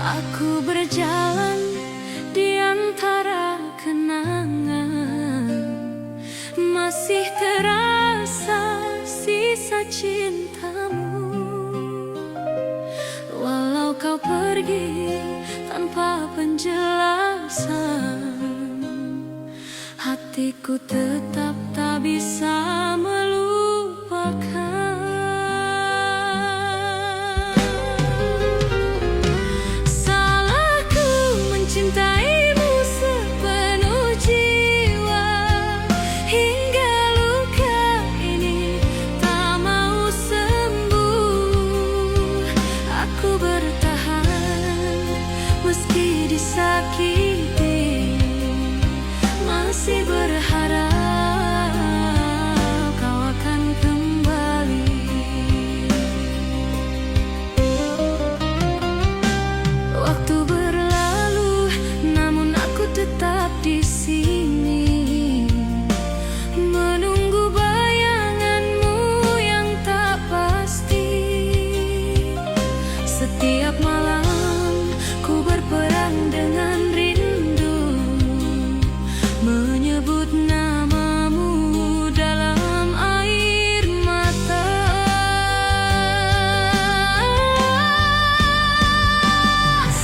Aku berjalan di antara kenangan, masih terasa sisa cintamu. Walau kau pergi tanpa penjelasan, hatiku tetap tak bisa melupakan. Salahku mencintaimu sepenuh jiwa, hingga luka ini tak mau sembuh. Aku bertahan meski disakiti, masih berharap kau akan kembali. Waktu berlalu, namun aku tetap di sini, menunggu bayanganmu yang tak pasti. Setiap malam ku berperang dengan rindu, menyebut namamu dalam air mata.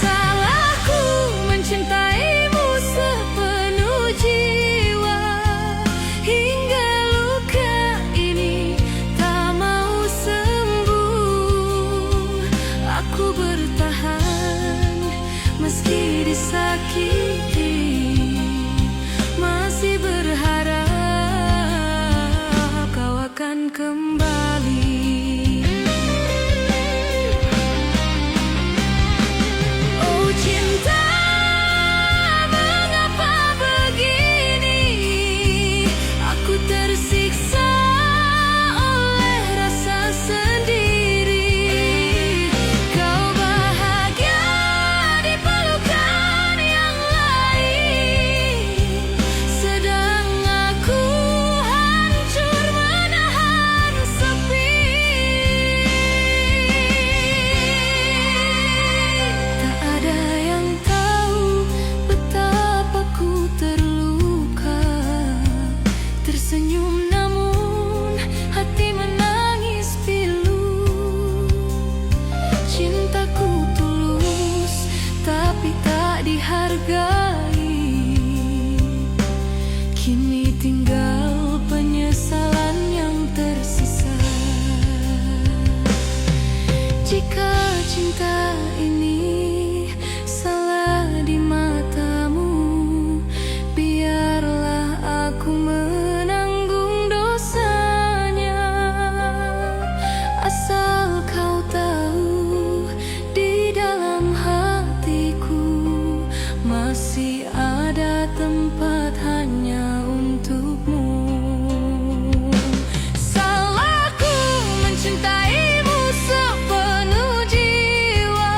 Salahku mencintaimu sepenuh jiwa, hingga luka ini tak mau sembuh. Aku bertahan meski disakiti, masih berharap kau akan kembali. Oh cinta, mengapa begini? Aku tersiksa oleh rasa sendiri. Kau bahagia di pelukan yang lain, sedang aku hancur menahan sepi. Tak ada yang tahu betapa ku terluka, tersenyum namun hati menangis pilu. Cintaku tulus tapi tak dihargai, kini tinggal penyesalan yang tersisa. Jika cinta ini salah di matamu, biarlah aku menanggung dosanya. Asal kau tahu, di dalam hatiku masih ada tempat hanya untukmu. Salahku mencintaimu sepenuh jiwa,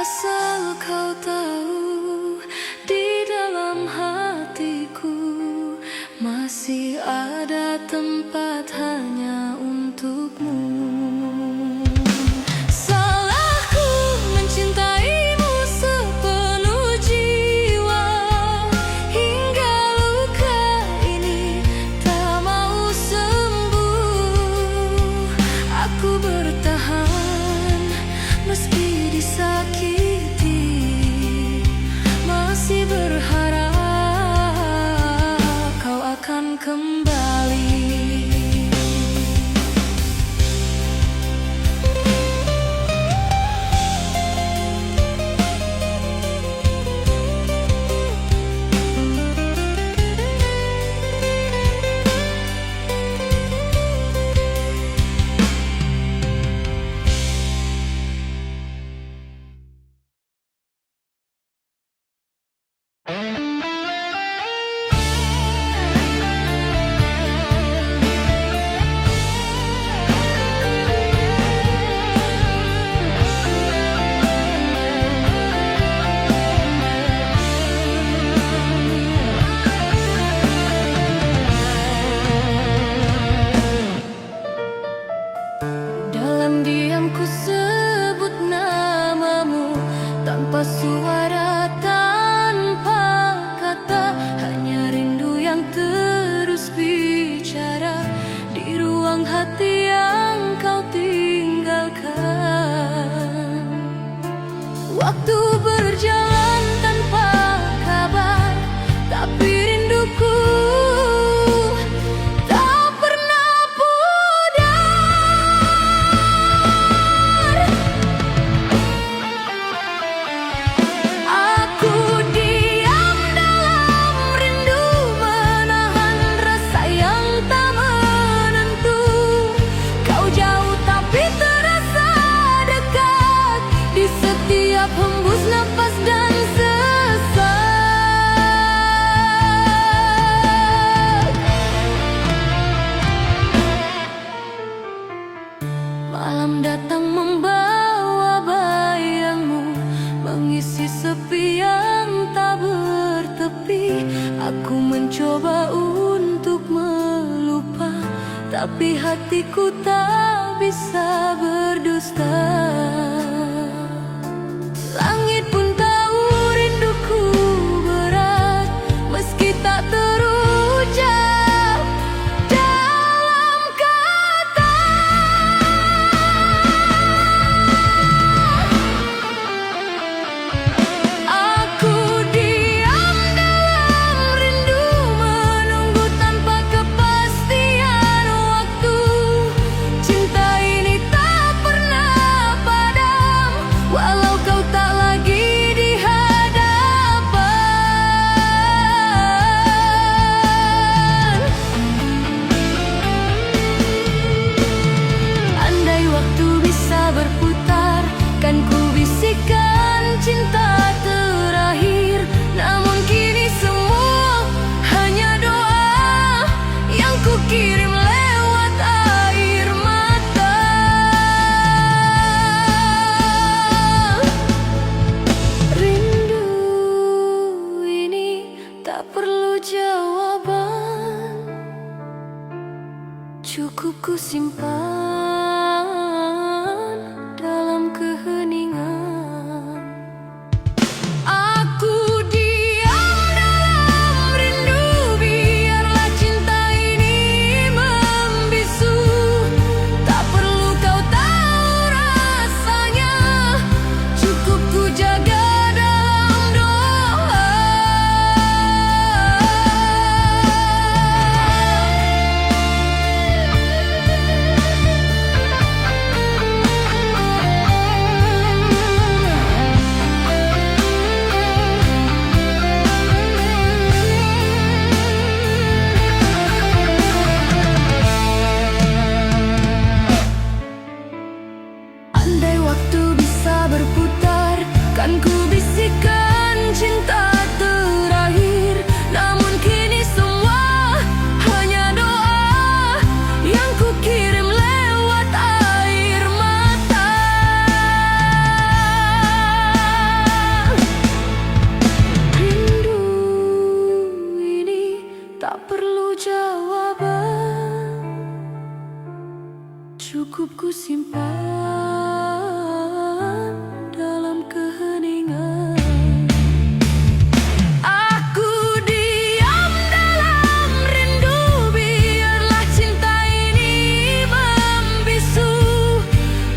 Asal kau tahu, di dalam hatiku masih ada tempat hanya untukmu. Salahku mencintaimu sepenuh jiwa, hingga luka ini tak mau sembuh. Aku bertahan meski disakiti, masih berharap kau akan kembali. Dalam diam ku sebut namamu tanpa suara, tanpa kata, hanya rindu yang terus bicara di ruang hati yang kau tinggalkan. Waktu berjalan tanpa kabar, tapi rinduku tak pernah pudar. Aku diam dalam rindu, menahan rasa yang tak menentu. Kau jauh tapi terasa dekat di setiap hembus nafas dan sesak. Malam datang membawa bayangmu, mengisi sepi yang tak bertepi. Aku mencoba untuk melupa, tapi hatiku tak bisa berdusta. Langit pun tahu rinduku berat, meski tak terucap dalam kata. Aku diam dalam rindu, menunggu tanpa kepastian waktu. Cinta ini tak pernah padam, walau kau tak lagi di hadapan. Andai waktu bisa berputar, kan ku bisikan cinta terakhir. Namun kini semua hanya doa yang ku kirim lewat air mata. Rindu ini tak perlu jawaban, cukup ku simpan dalam keheningan. Aku diam dalam rindu, biarlah cinta ini membisu. Tak perlu kau tahu rasanya, cukup ku jaga dalam doa. cukup ku simpan dalam keheningan. Aku diam dalam rindu, biarlah cinta ini membisu.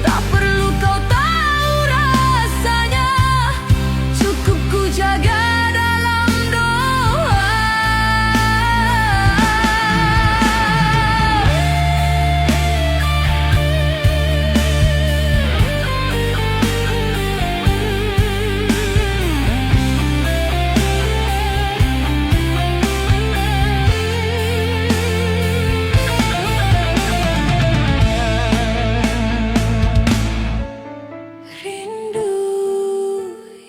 Tak perlu kau tahu rasanya, cukup ku jaga dalam doa. Rindu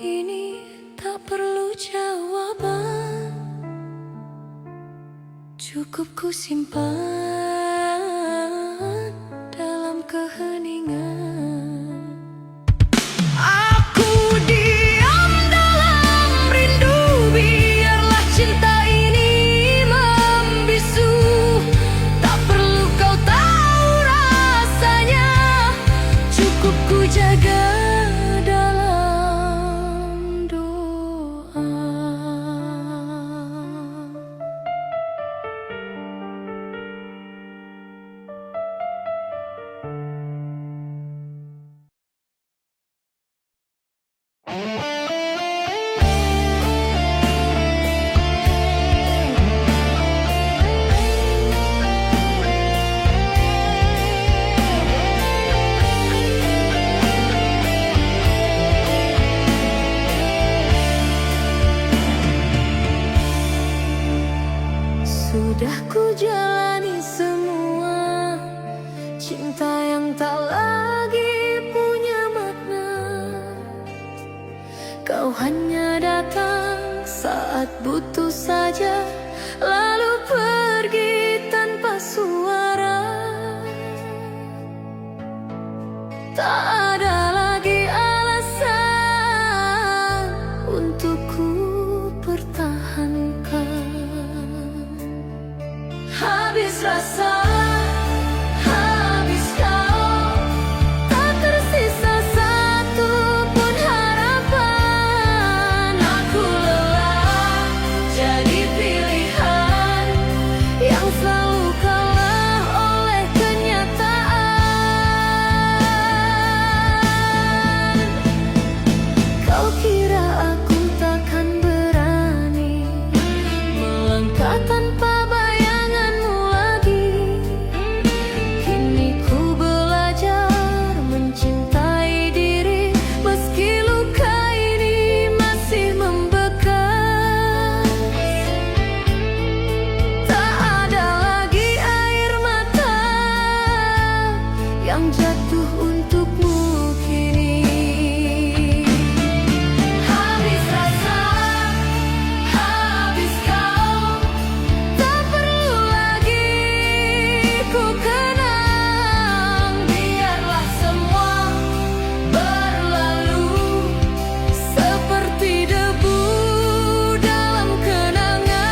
ini tak perlu jawaban, cukup ku simpan dalam keheningan. Aku diam dalam rindu, biarlah cinta ini membisu. Tak perlu kau tahu rasanya, cukup ku jaga dalam doa. Sudah ku jalani semua cinta yang tak lagi punya makna. Kau hanya datang saat butuh saja, lalu pergi tanpa suara. Tak ada lagi alasan untuk ku pertahankan. Habis rasa, habis kau, tak tersisa satu pun harapan. Aku lelah jadi pilihan yang selalu kalah oleh kenyataan. Kau kira aku takkan berani melangkah tanpa yang jatuh untukmu kini. Habis rasa, habis kau, tak perlu lagi ku kenang. Biarlah semua berlalu seperti debu dalam kenangan.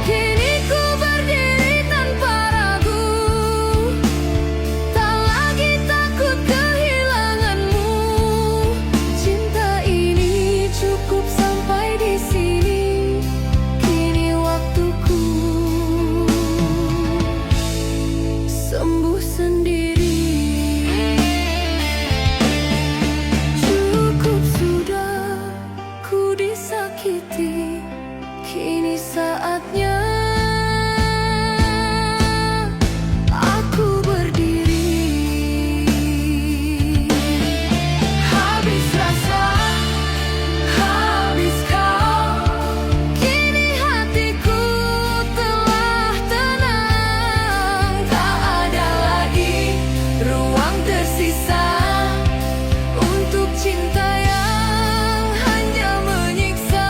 Kini ku berdiri tanpa ragu, tak lagi takut kehilanganmu. Cinta ini cukup sampai di sini, kini waktuku sembuh sendiri. Cukup sudah ku disakiti, kini saatnya aku berdiri. Habis rasa, habis kau, kini hatiku telah tenang. Tak ada lagi ruang tersisa untuk cinta yang hanya menyiksa.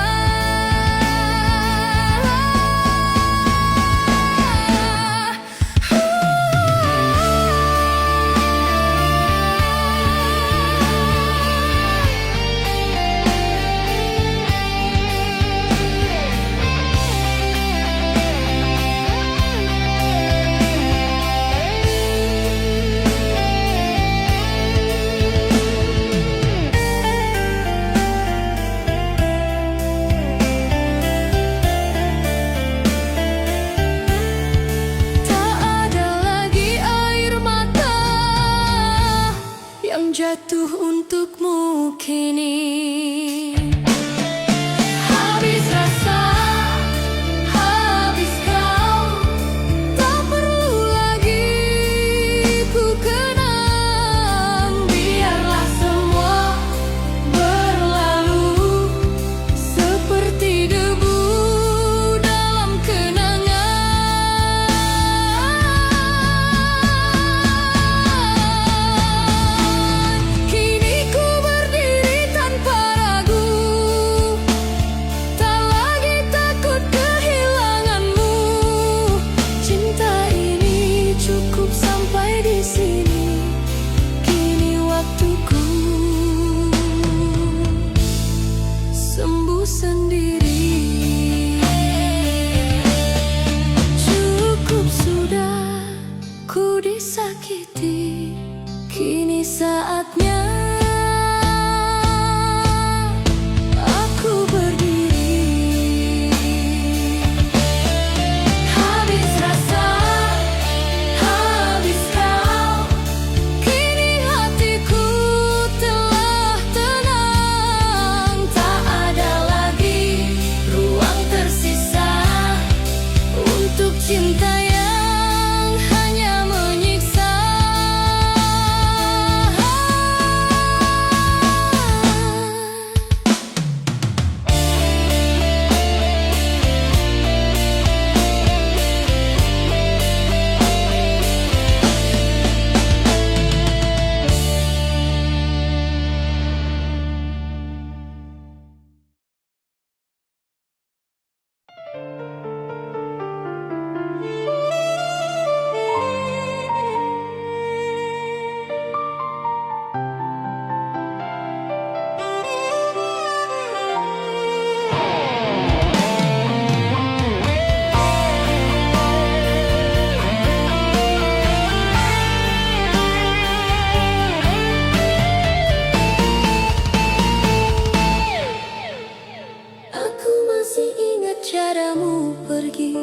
pergi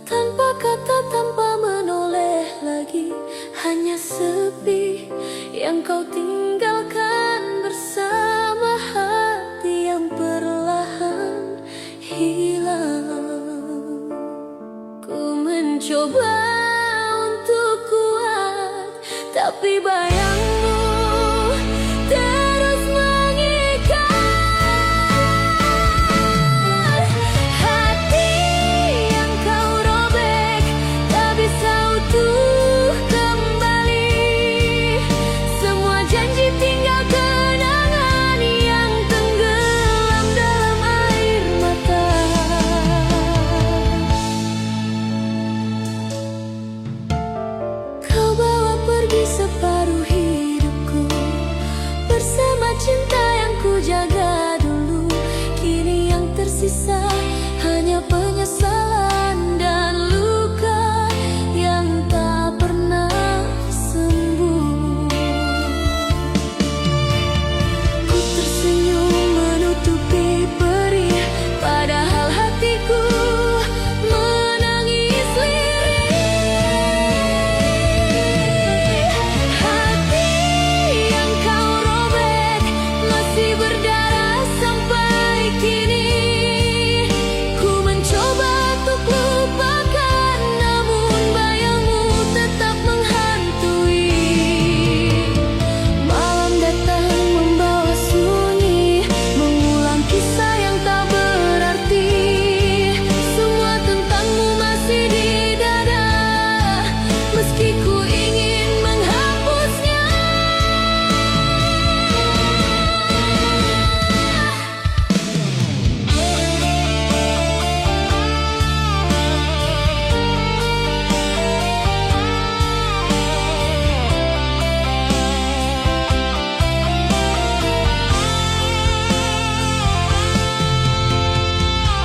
tanpa kata, tanpa menoleh lagi. Hanya sepi yang kau tinggalkan bersama hati yang perlahan hilang. Ku mencoba untuk kuat, tapi bayangmu terus mengikat. Hati yang kau robek tak bisa utuh kembali. Semua janji tinggal kenangan yang tenggelam dalam air mata. Kau bawa pergi separuh hidupku bersama cinta yang ku jaga dulu. Kini yang tersisa hanya penyesalan dan luka yang tak pernah sembuh. Ku tersenyum menutupi perih, padahal hatiku menangis lirih. Hati yang kau robek masih berdarah sampai kini. Ku mencoba untuk lupakan, namun bayangmu tetap menghantui. Malam datang membawa sunyi, mengulang kisah yang tak berarti. Semua tentangmu masih di dada, meski ku ingin menghapusnya.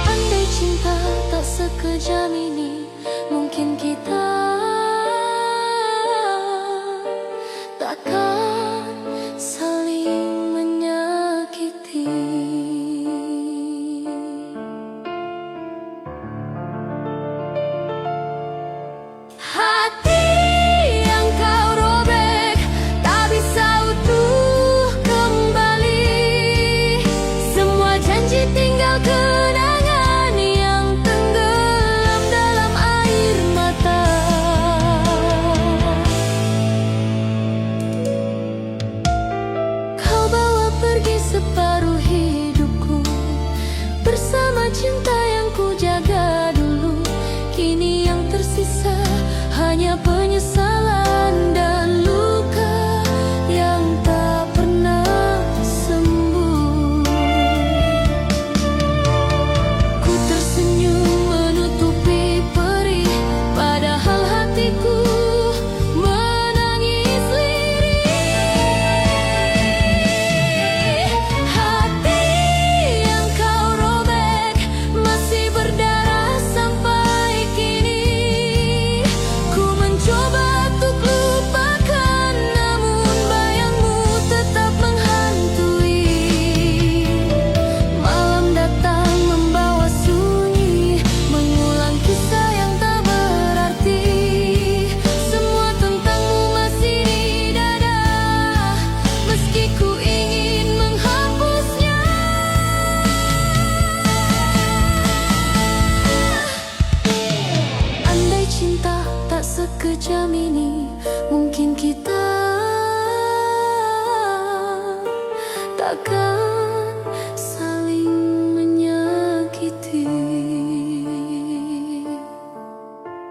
Andai cinta tak sekejam ini, mungkin kita takkan saling menyakiti. Hati yang kau robek tak bisa utuh kembali. Semua janji tinggal kenangan yang tenggelam dalam air mata. Kau bawa pergi separuh hidupku bersama cinta yang ku jaga dulu. Kini yang tersisa hanya penyesalan dan luka yang tak pernah sembuh. Ku tersenyum menutupi perih, padahal hatiku menangis lirih. Hati yang kau robek masih berdarah sampai kini. Ku mencoba untuk lupakan, namun bayangmu tetap menghantui. Malam datang membawa sunyi, mengulang kisah yang tak berarti. Semua tentangmu masih di dada, meski ku ingin menghapusnya. Andai cinta tak sekejam ini, mungkin kita takkan saling menyakiti.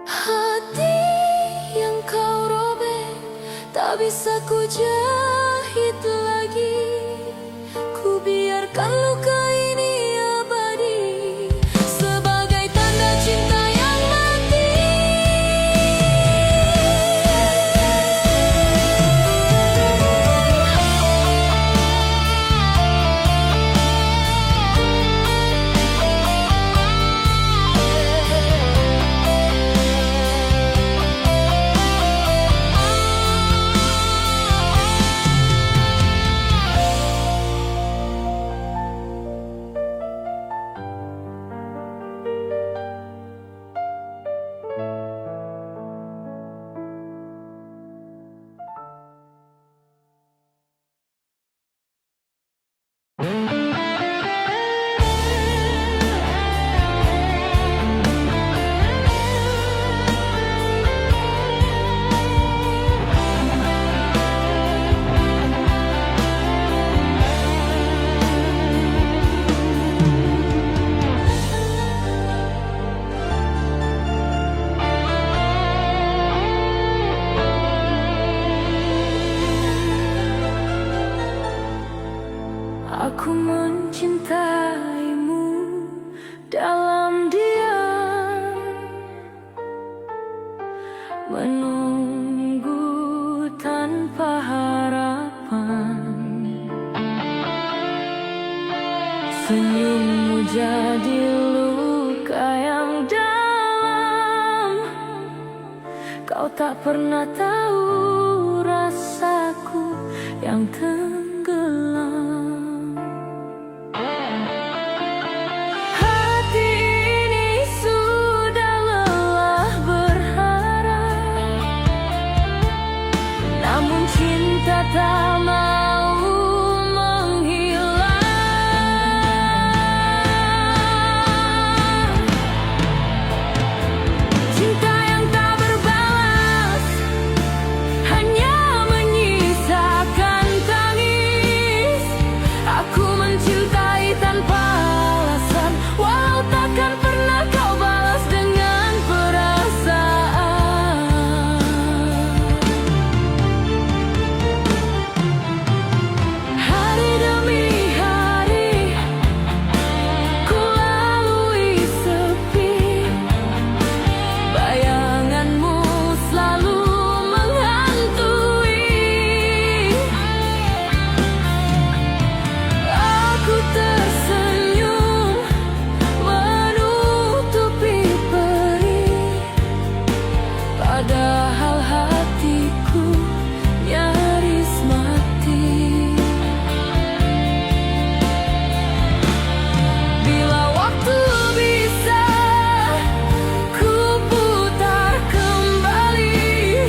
Hati yang kau robek tak bisa ku jahit lagi. Ku biarkan luka ini abadi sebagai tanda cinta yang mati. menunggu tanpa harapan. Senyummu jadi luka yang dalam. Kau tak pernah tahu rasaku yang tenggelam. Hati ini sudah lelah berharap, namun cinta tak mau menghilang. Cinta yang tak berbalas hanya menyisakan tangis. Aku mencintai tanpa alasan, walau takkan pernah kau balas dengan perasaan. Hari demi hari ku lalui sepi, bayanganmu selalu menghantui. Aku tersenyum menutupi perih, padahal hatiku nyaris mati. Bila waktu bisa ku putar kembali,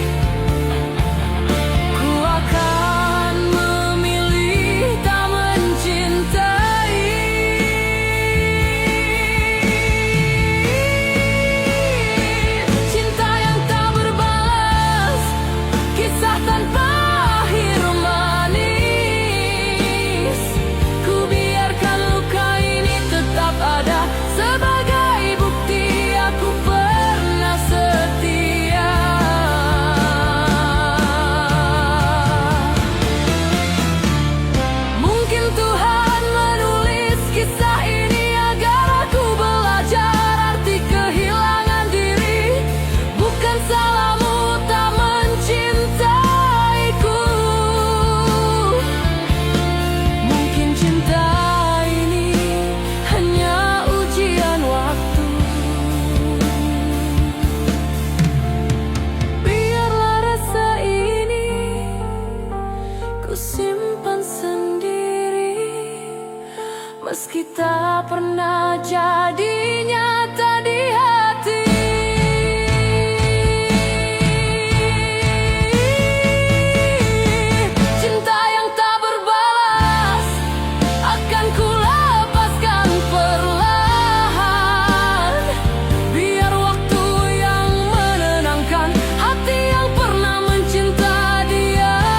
ku akan memilih tak mencintai. Cinta yang tak berbalas, kisah tanpa akhir manis. Ku biarkan luka ini tetap ada sebagai bukti aku pernah setia. Mungkin Tuhan menulis kisah ini agar aku belajar arti kehilangan diri. Bukan salahmu tak mencintaiku. Mungkin cinta ini hanya ujian waktu. Biarlah rasa ini ku simpan sendiri, meski tak pernah jadi nyata di hati. Cinta yang tak berbalas akan ku lepaskan perlahan. Biar waktu yang menenangkan hati yang pernah mencinta diam-diam.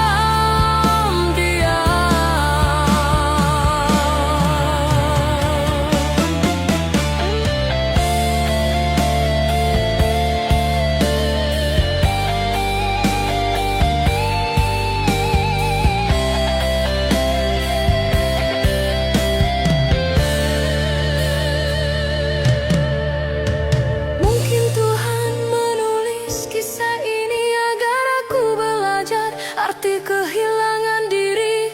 Mungkin Tuhan menulis kisah ini agar aku belajar arti kehilangan diri.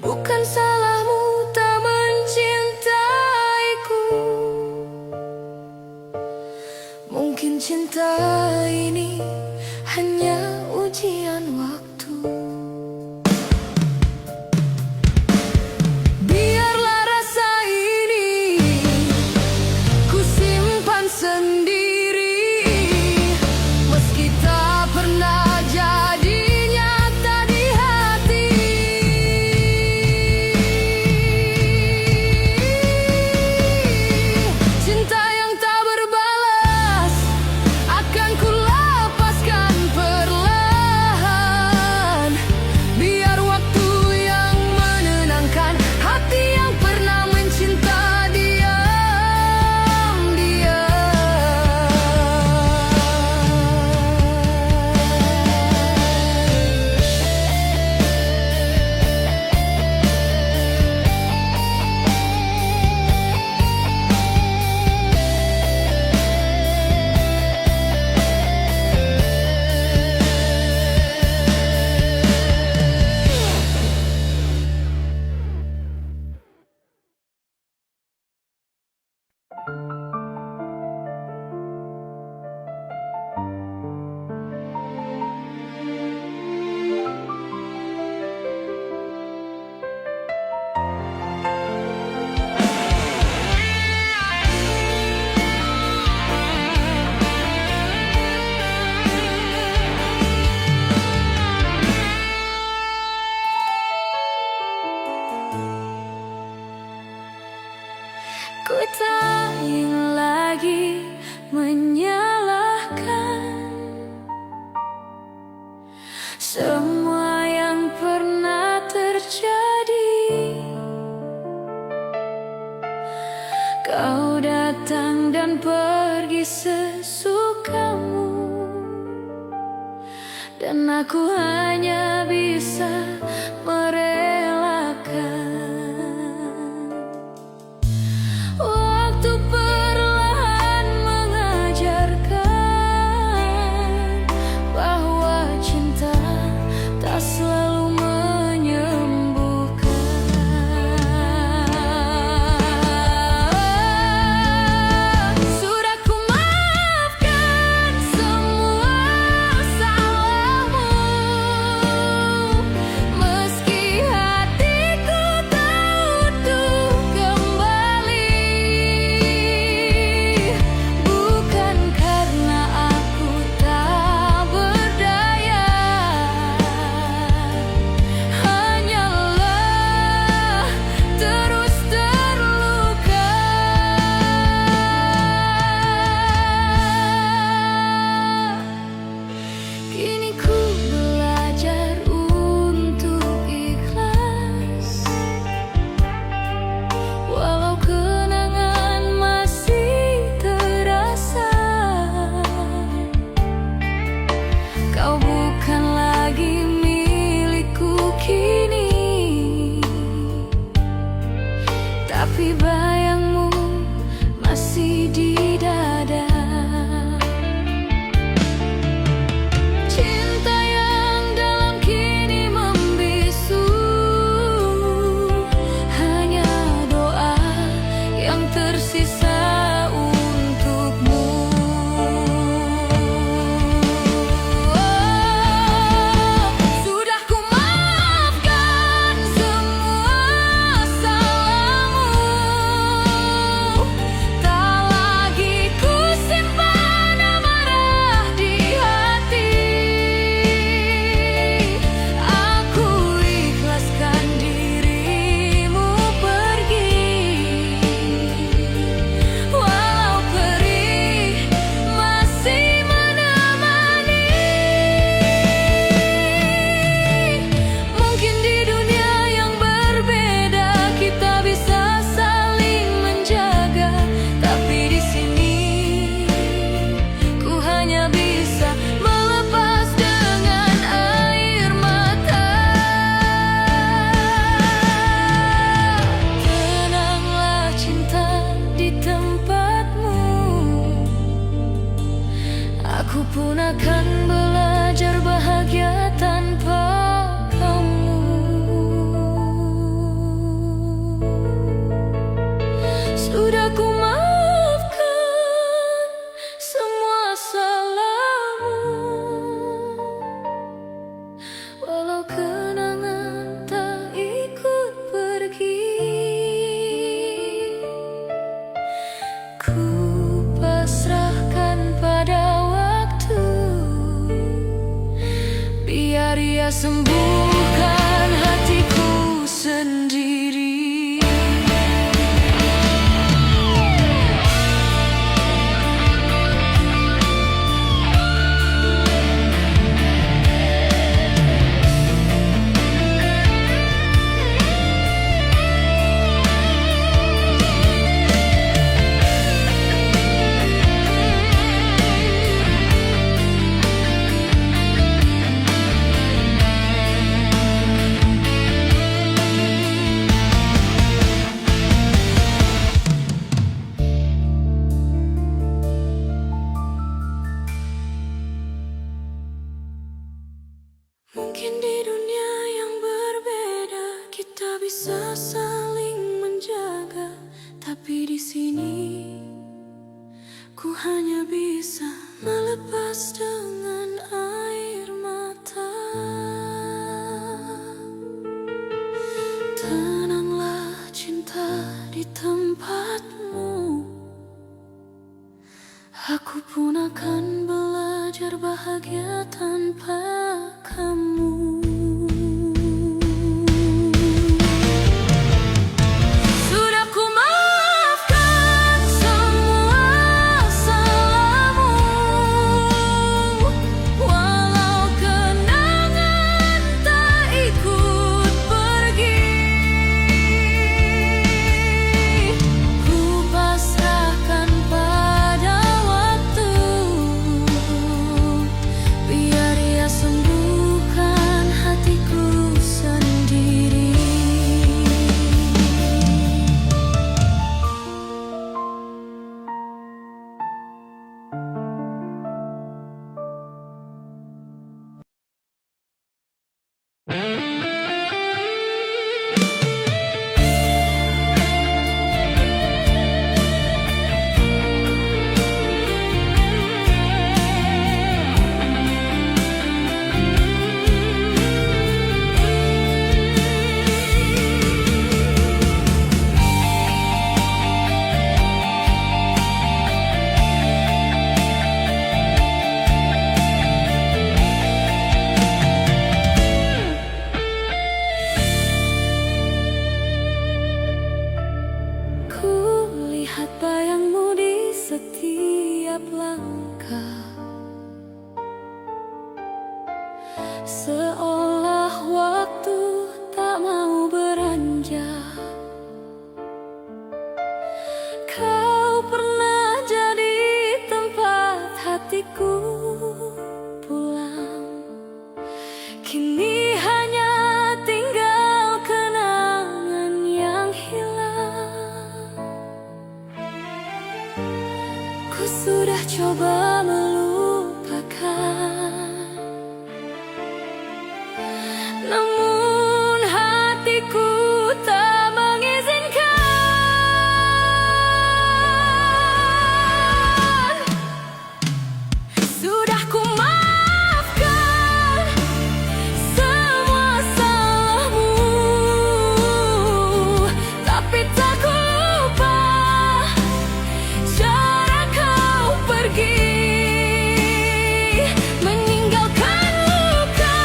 Bukan salahmu tak mencintaiku. Mungkin cinta ini hanya ujian waktu. Biarlah rasa ini ku simpan sendiri, meski tak pernah jadi nyata di hati. Cinta yang tak berbalas akan ku lepaskan perlahan. menyalahkan semua yang pernah terjadi. Kau datang dan pergi sesukamu, dan aku hanya bisa merelakan. Waktu perlahan mengajarkan bahwa cinta tak selalu menyembuhkan. Sudah ku maafkan semua salahmu, meski hatiku tak utuh kembali. Bukan karena aku tak berdaya, hanyalah terus terluka. Kini ku belajar untuk ikhlas, walau kenangan masih terasa. Kau bukan lagi milikku kini, tapi bayangmu masih di dada. Cinta yang dalam kini membisu, hanya doa yang tersisa untukmu. Sudah ku maafkan semua salahmu, tak lagi ku simpan amarah di hati. Aku ikhlaskan dirimu pergi, walau perih masih menemani. Mungkin di dunia yang berbeda kita bisa saling menjaga, tapi di sini ku hanya bisa melepas dengan air mata. Tenanglah cinta di tempatmu, aku pun akan belajar bahagia tanpa kamu. Sudah ku maafkan semua salahmu, walau kenangan tak ikut pergi. Ku pasrahkan pada waktu, biar ia sembuhkan hatiku sendiri. Mungkin di dunia yang berbeda kita bisa saling menjaga, tapi di sini ku hanya bisa melepas dengan air mata. Tenanglah cinta di tempatmu, aku pun akan belajar bahagia tanpa kamu. Sudah ku maafkan semua salah. setiap langkah, seolah waktu tak mau beranjak. Kau pernah jadi tempat hatiku pulang, kini hanya tinggal kenangan yang hilang. Ku sudah coba melupakan, namun hatiku tak mengizinkan. Sudah ku maafkan semua salahmu, tapi tak ku lupa cara kau pergi, meninggalkan luka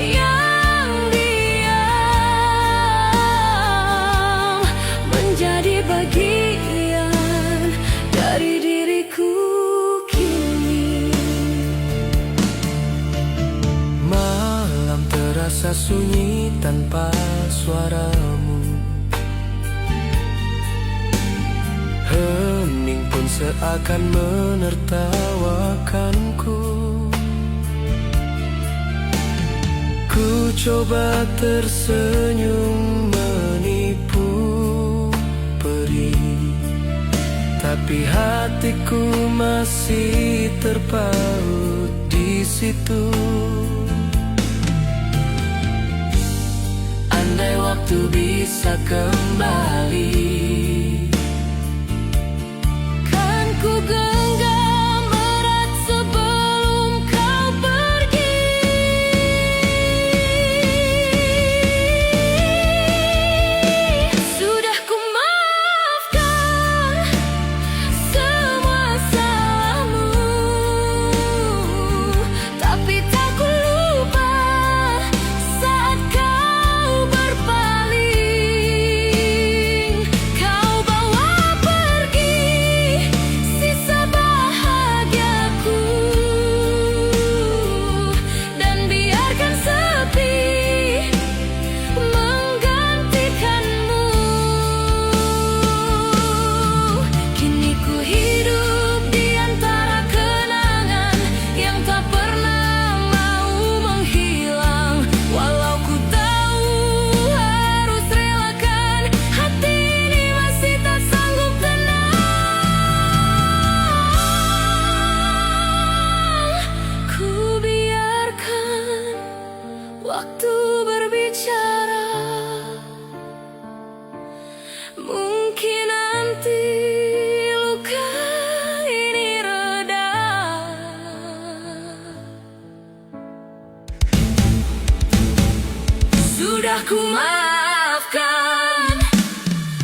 yang diam menjadi bagian dari diriku kini. Malam terasa sunyi tanpa suaramu, hening pun seakan menertawakanku. Ku coba tersenyum menipu perih, tapi hatiku masih terpaut di situ. Andai waktu bisa kembali, Kan ku genggam erat sebelum kau pergi. Sudah ku maafkan semua salahmu, tapi tak ku lupa saat kau berpaling. Kau bawa pergi sisa bahagiaku dan biarkan sepi menggantikanmu. Kini ku hidup di antara kenangan yang tak pernah mau menghilang. Walau ku tahu harus relakan, hati ini masih tak sanggup tenang. Ku biarkan waktu berbicara, mungkin nanti luka ini reda. Sudah ku maafkan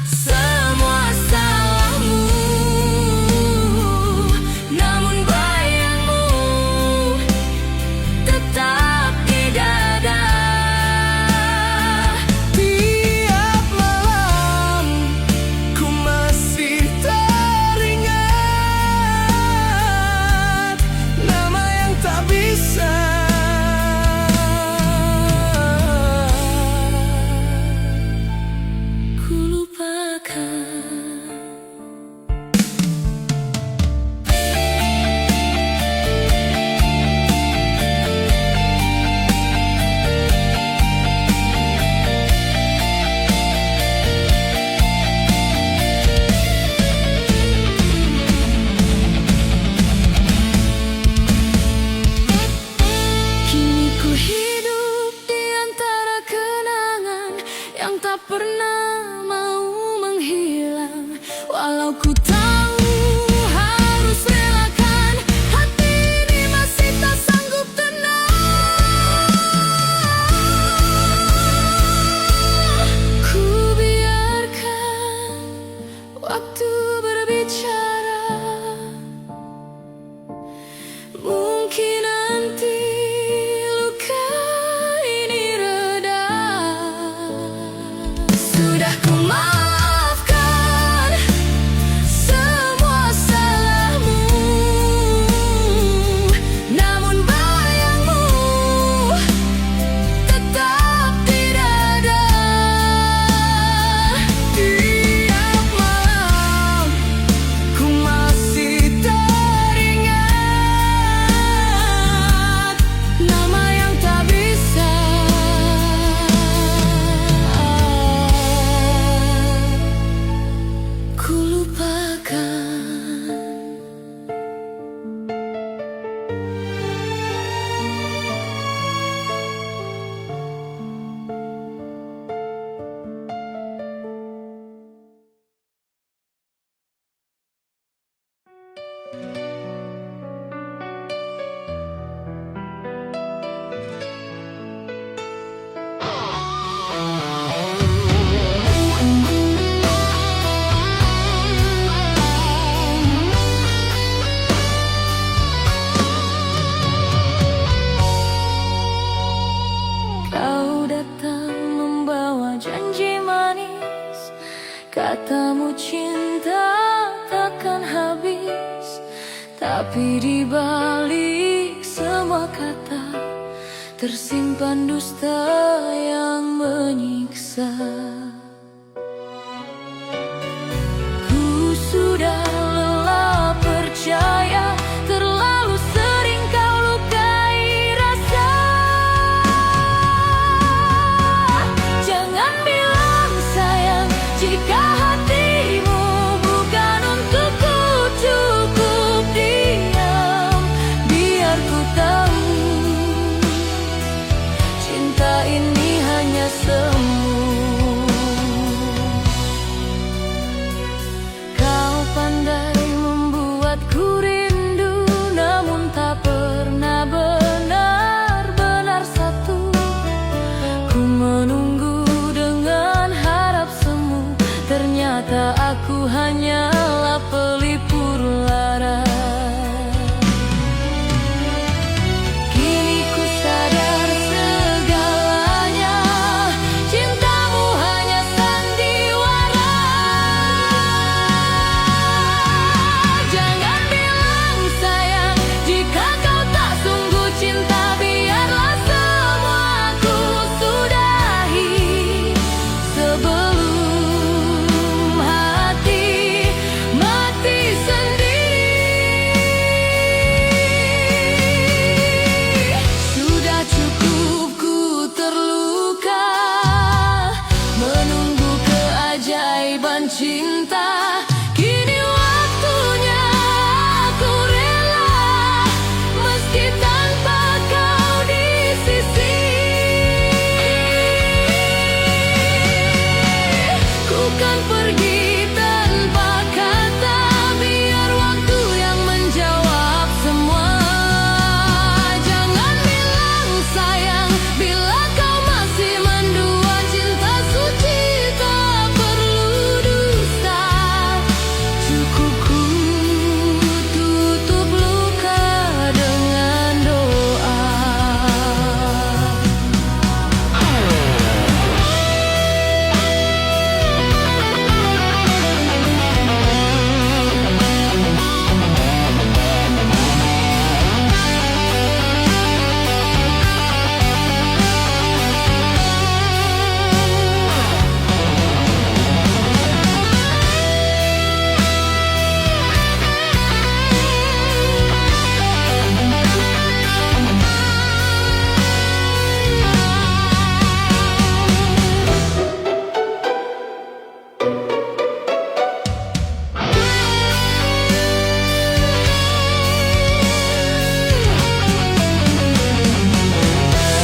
semua salahmu, namun bayangmu tetap di dada. tiap malam ku masih teringat nama yang tak bisa Kau datang membawa janji manis, katamu cinta takkan habis. Tapi di balik semua kata tersimpan dusta yang menyiksa. Ku sudah lelah percaya, terlalu sering kau lukai rasa. Jangan bilang sayang jika hatimu bukan untukku. Cukup diam, biar ku tahu cinta ini hanya semu. Kau pandai membuatku rindu, namun tak pernah benar-benar satu. Ku menunggu dengan harap semu, ternyata aku hanyalah pelipur lara. Kini ku sadar segalanya, cintamu hanya sandiwara. Jangan bilang sayang jika kau tak sungguh cinta, biarlah semua ku sudahi sebelum hati mati sendiri. Sudah cukup ku terluka menunggu keajaiban cinta. Kini waktunya aku rela, meski tanpa kau di sisi. Ku kan pergi tanpa kata, biar waktu yang menjawab semua. Jangan bilang sayang bila kau masih mendua, cinta suci tak perlu dusta. Cukup ku tutup luka dengan doa.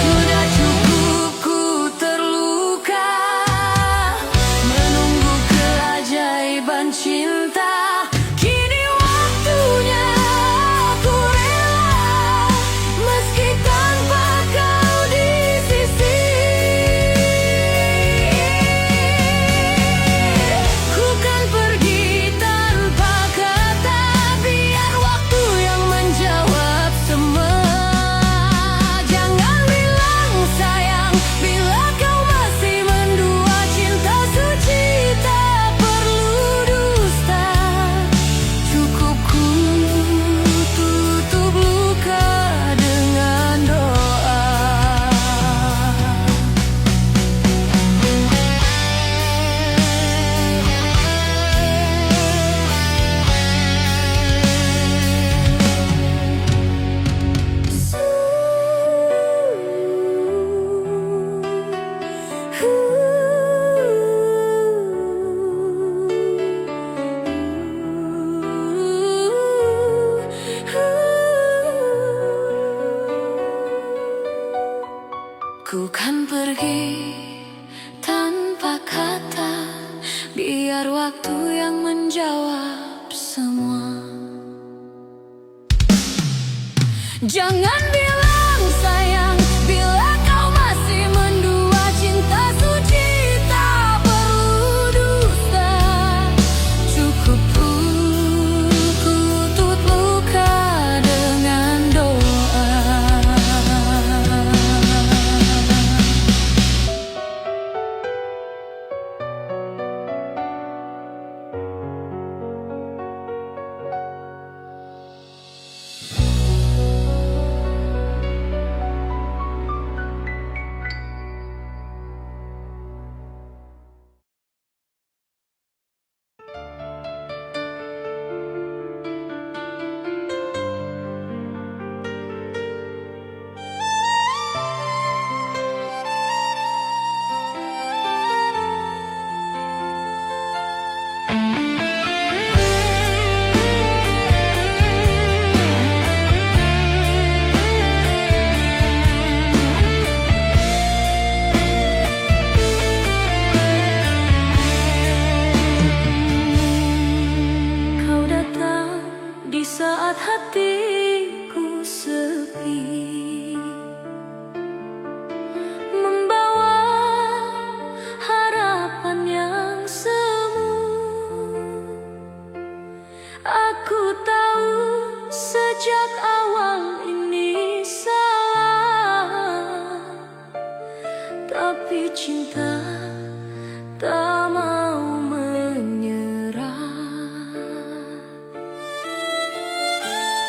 Sudah cukup ku terluka menunggu keajaiban cinta. Kini waktunya aku rela, meski tanpa kau di sisi. Ku kan pergi tanpa kata, biar waktu yang menjawab semua. Jangan bilang sayang bila kau masih mendua, cinta suci tak perlu dusta. Cukup ku tutup luka dengan doa. Ku kan pergi tanpa kata, biar waktu yang menjawab semua. Jangan bilang sayang bila kau masih mendua. Cinta suci tak perlu dusta. Cukup ku tutup luka dengan doa. Kau datang di saat hatiku sepi, membawa harapan yang semu. Aku tahu sejak awal ini salah, tapi cinta tak mau menyerah.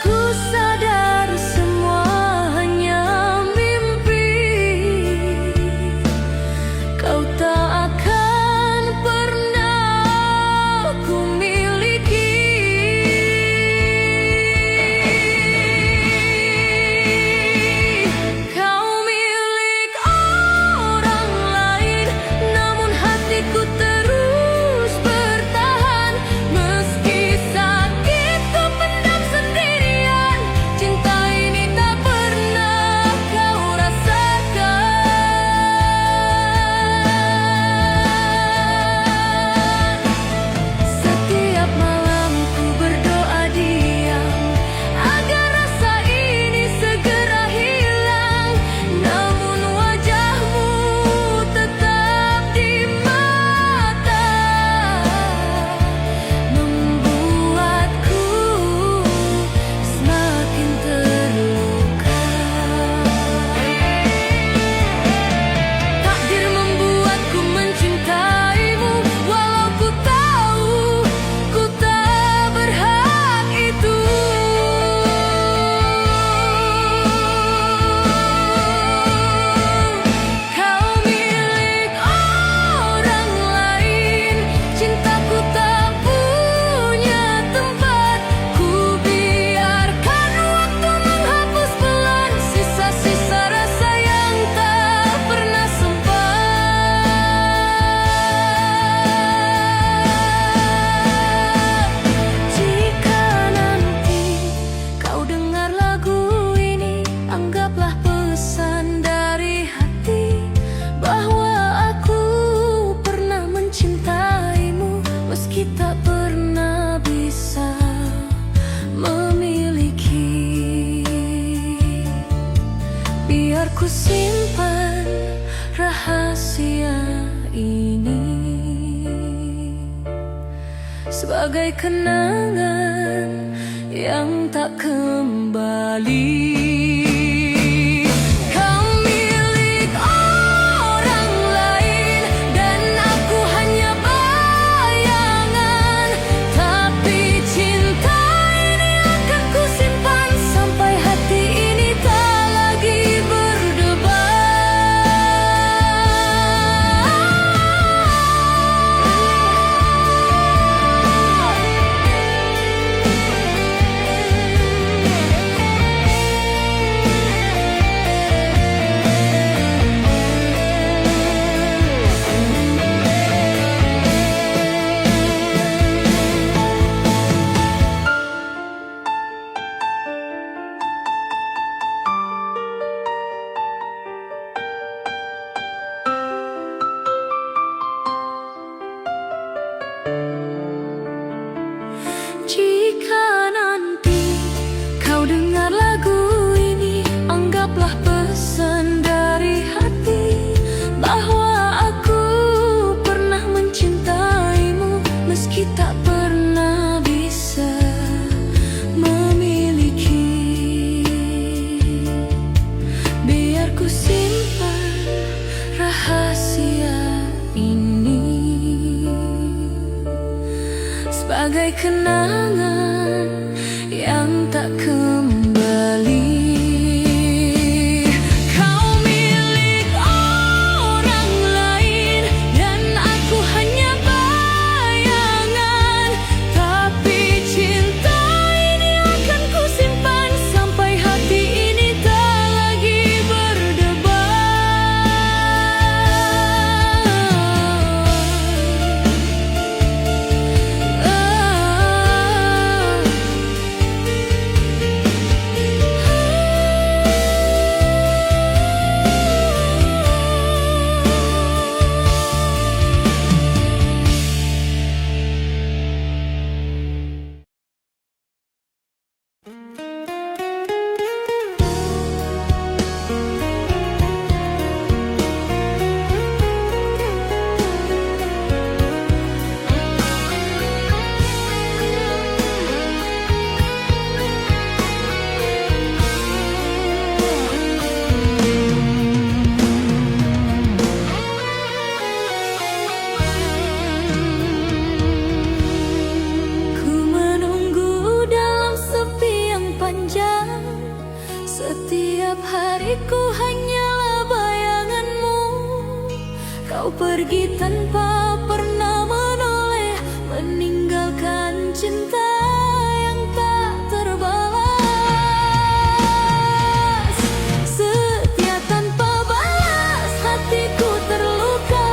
Ku sadar semua hanya mimpi, kau tak akan pernah ku miliki. Kau milik orang lain, namun hatiku terus bertahan. Meski sakit ku pendam sendirian, cinta ini tak pernah kau rasakan. Setiap malam ku berdoa diam agar rasa ini segera hilang, namun wajahmu tetap di mata, membuatku semakin terluka. Takdir membuatku mencintaimu, walau ku tahu ku tak berhak itu. Kau milik orang lain, cintaku tak punya tempat. Ku biarkan waktu menghapus pelan sisa-sisa rasa yang tak pernah sempat. Jika nanti kau dengar lagu ini, anggaplah pesan dari hati bahwa aku pernah mencintaimu, meski tak pernah bisa memiliki. Biar ku simpan rahasia ini sebagai kenangan yang tak kembali. Kau milik orang lain dan aku hanya bayangan, tapi cinta ini akan ku simpan sampai hati ini tak lagi berdebat. tak kembali. Kau milik orang lain dan aku hanya bayangan. Tapi cinta ini akan ku simpan sampai hati ini tak lagi berdebar. Ku menunggu dalam sepi yang panjang. Setiap hariku hanyalah bayanganmu. Kau pergi tanpa pernah menoleh, meninggalkan cinta yang tak terbalas. Setia tanpa balas, hatiku terluka,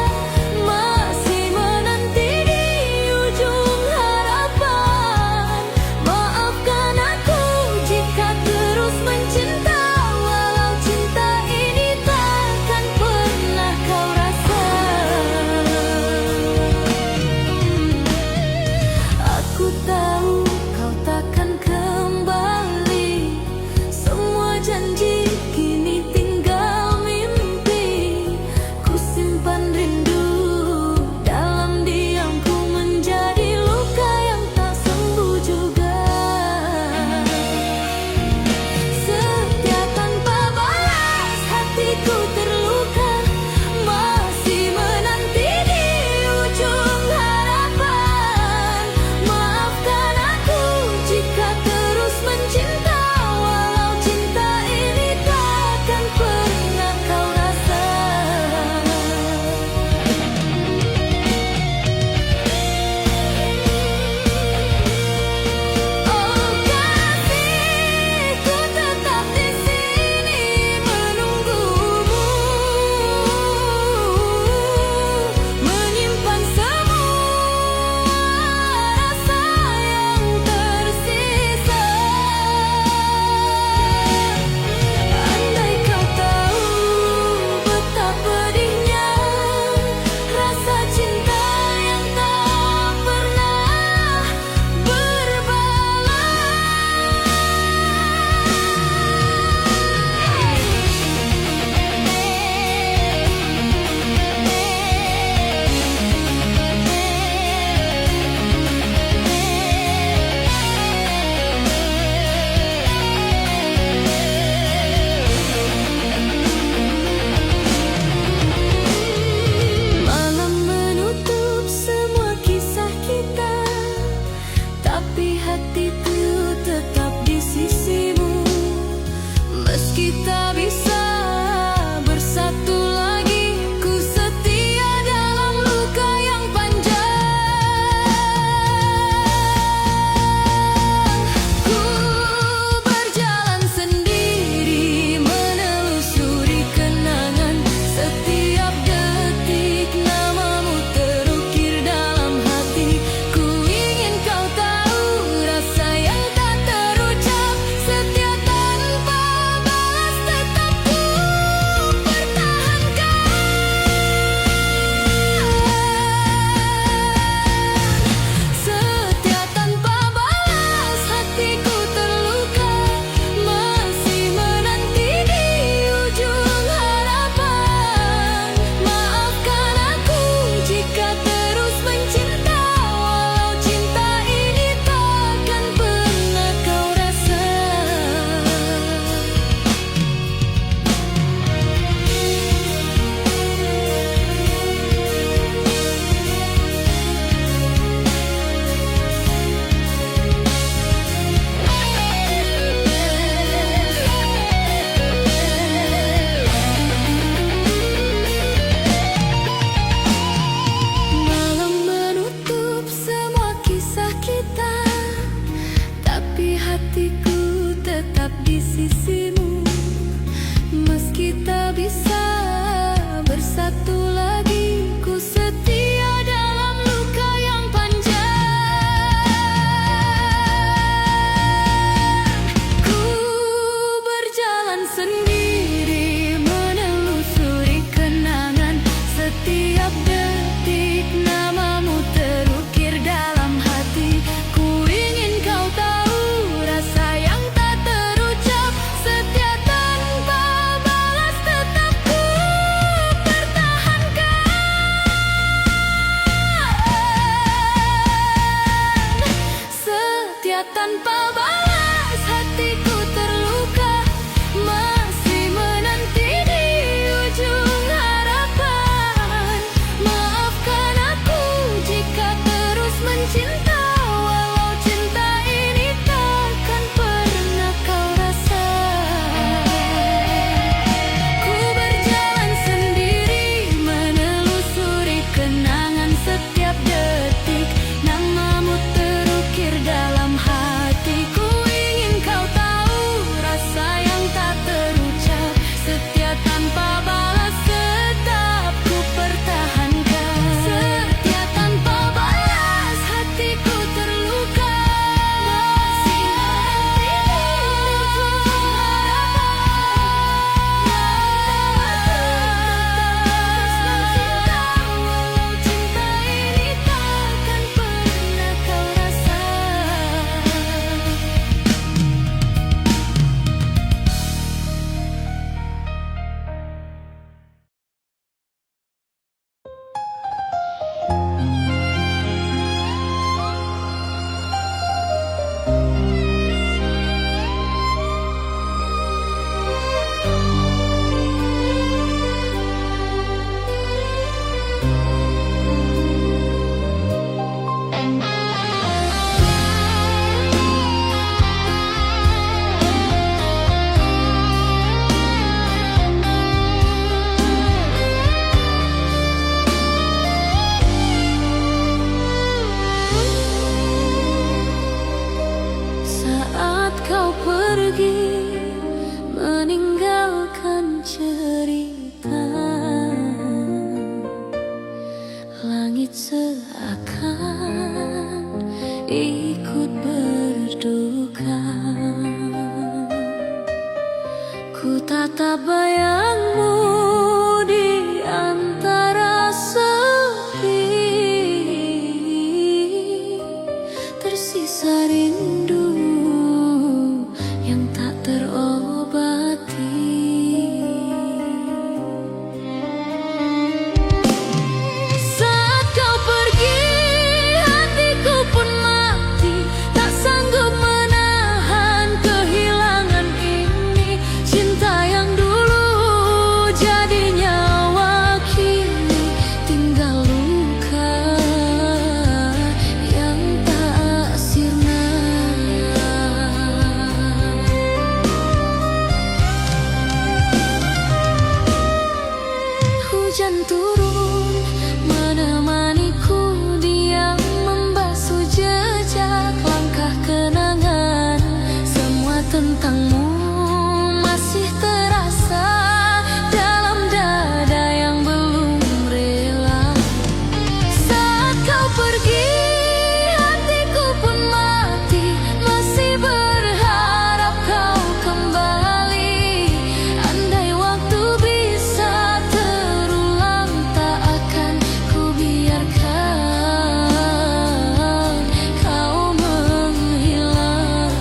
masih menanti di ujung harapan. Maafkan aku jika terus mencinta, walau cinta ini takkan pernah kau rasa. di sisimu. Meski tak bisa bersatu lagi, ku setia dalam luka yang panjang. Ku berjalan sendiri menelusuri kenangan. Setiap detik namamu terukir dalam hati. Ku ingin kau tahu rasa yang tak terucap. Setia tanpa balas tetap ku pertahankan. Setia tanpa balas hatiku terluka. Masih menanti di ujung harapan. Maafkan aku jika terus mencinta, walau cinta ini takkan pernah kau rasa. Ku berjalan sendiri menelusuri kenangan. Setiap detik namamu terukir dalam hati. Ku ingin kau tahu rasa yang tak terucap. Setia tanpa balas tetap ku pertahankan. Setia tanpa balas hatiku terluka. Masih menanti di ujung harapan. Walau cinta ini takkan pernah kau rasa. Saat kau pergi meninggalkan cerita, langit seakan ikut berduka. Ku tatap bayangmu di antara sepi. Tersisa rindu yang tak terobati. Saat kau pergi, hatiku pun mati. Tak sanggup menahan kehilangan ini. Cinta yang dulu jadi nyawa, kini tinggal luka yang tak sirna. Hujan turun menemaniku, diam membasuh jejak langkah kenangan. Semua tentangmu masih terasa dalam dada yang belum rela. Saat kau pergi, hatiku pun mati. Masih berharap kau kembali. Andai waktu bisa terulang, tak akan ku biarkan kau menghilang.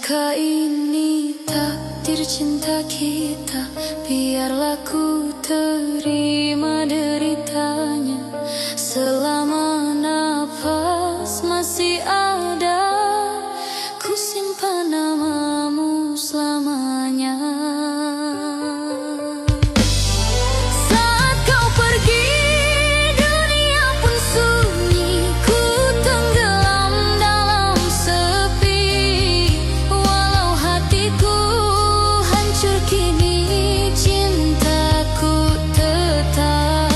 Jika ini takdir cinta kita, biarlah ku terima deritanya. Selama nafas masih ada, ku simpan namamu selamanya. Saat kau pergi, dunia pun sunyi, ku tenggelam dalam sepi. Walau hatiku hancur kini, cintaku tetap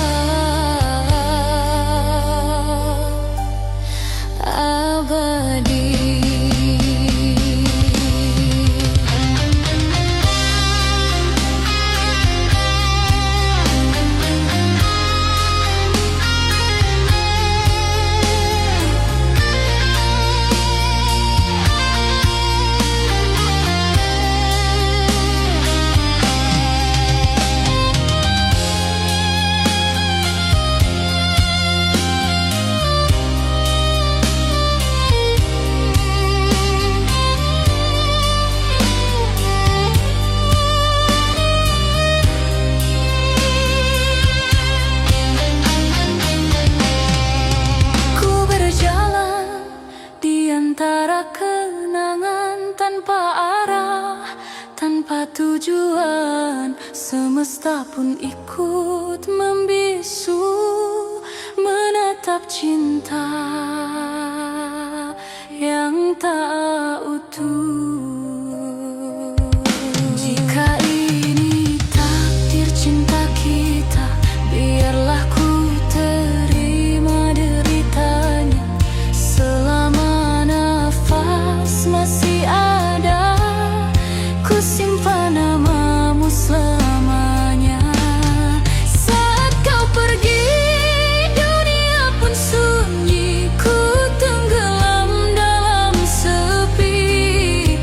abadi. Antara kenangan tanpa arah, tanpa tujuan, semesta pun ikut membisu, menatap cinta yang tak utuh. Jika ini takdir cinta kita, biarlah ku terima deritanya. Selama masih ada, ku simpan namamu selamanya. Saat kau pergi, dunia pun sunyi, ku tenggelam dalam sepi.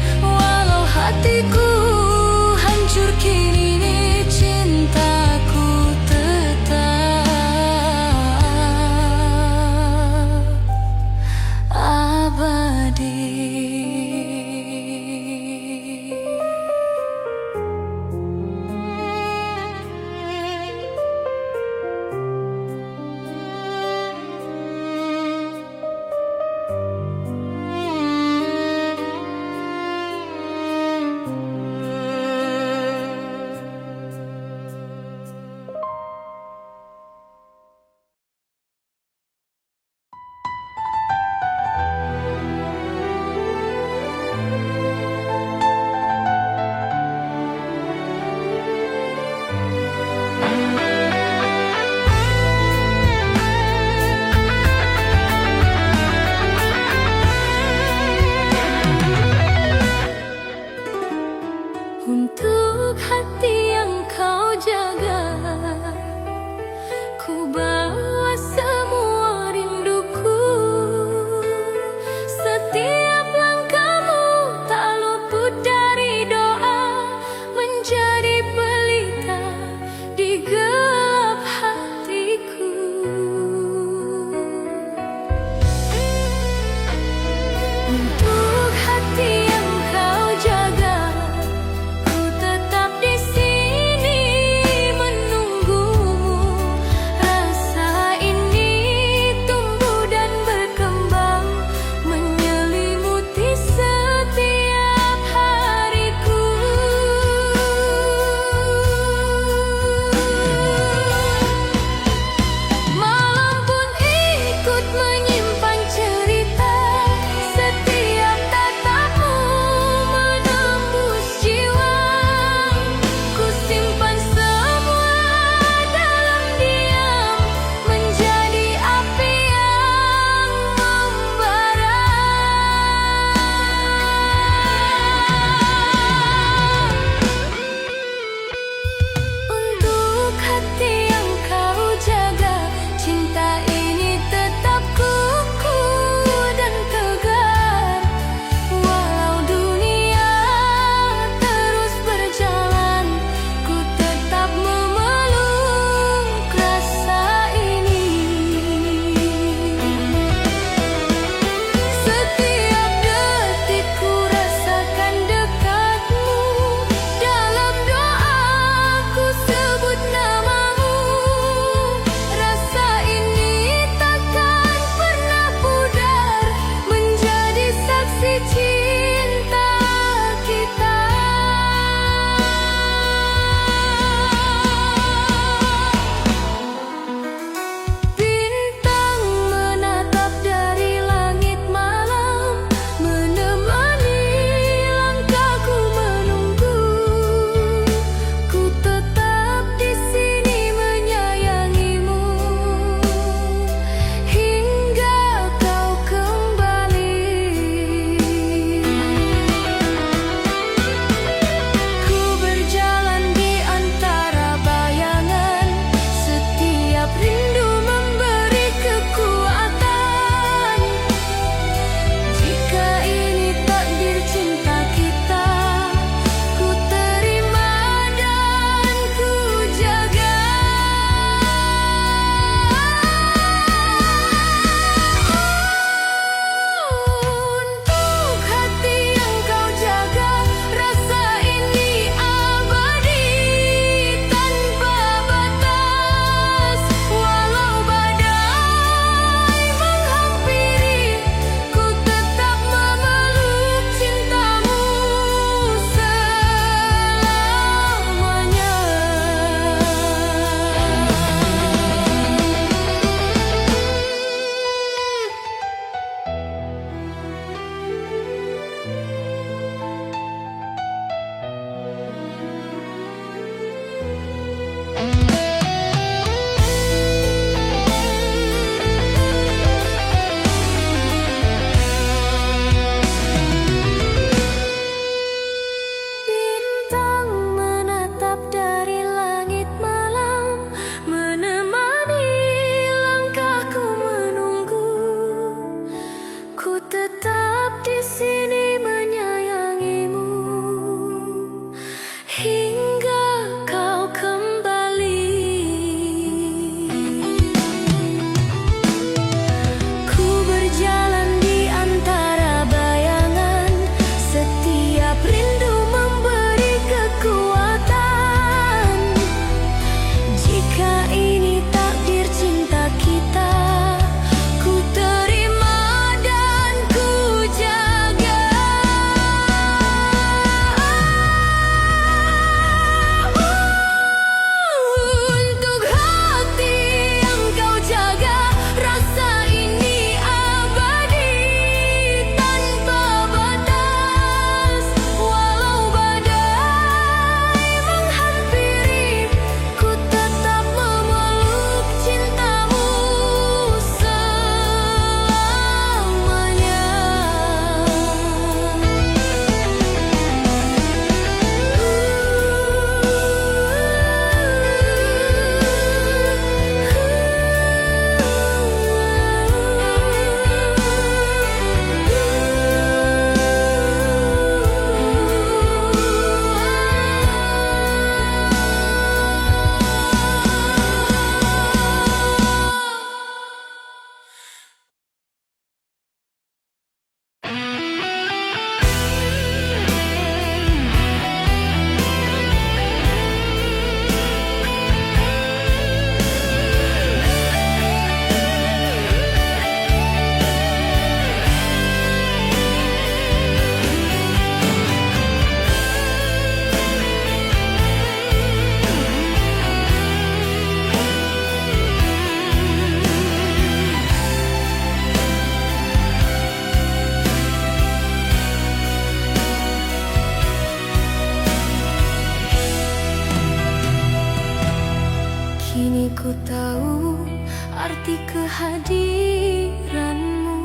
arti kehadiranmu.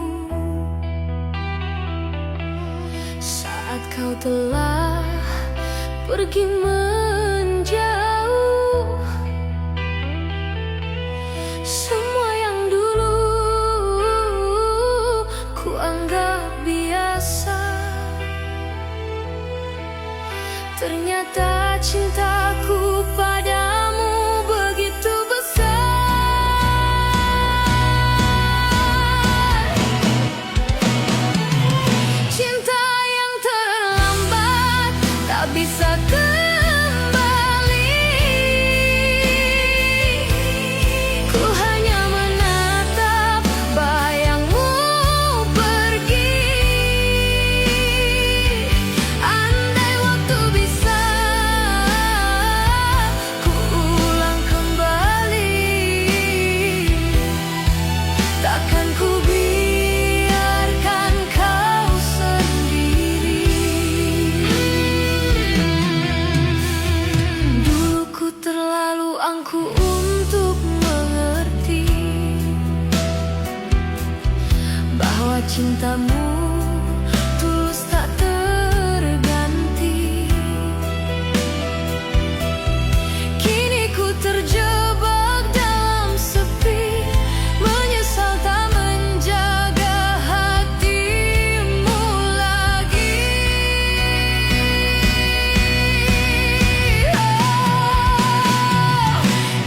Saat kau telah pergi menjauh, semua yang dulu ku anggap biasa, ternyata cintaku padamu begitu besar. Cinta yang terlambat tak bisa kembali. Ku hanya menatap bayangmu pergi. Andai waktu bisa ku ulang kembali, takkan ku biarkan kau sendiri. Dulu ku terlalu angkuh untuk mengerti bahwa cintamu tulus tak terganti. Kini ku terjebak dalam sepi, menyesal tak menjaga hatimu lagi.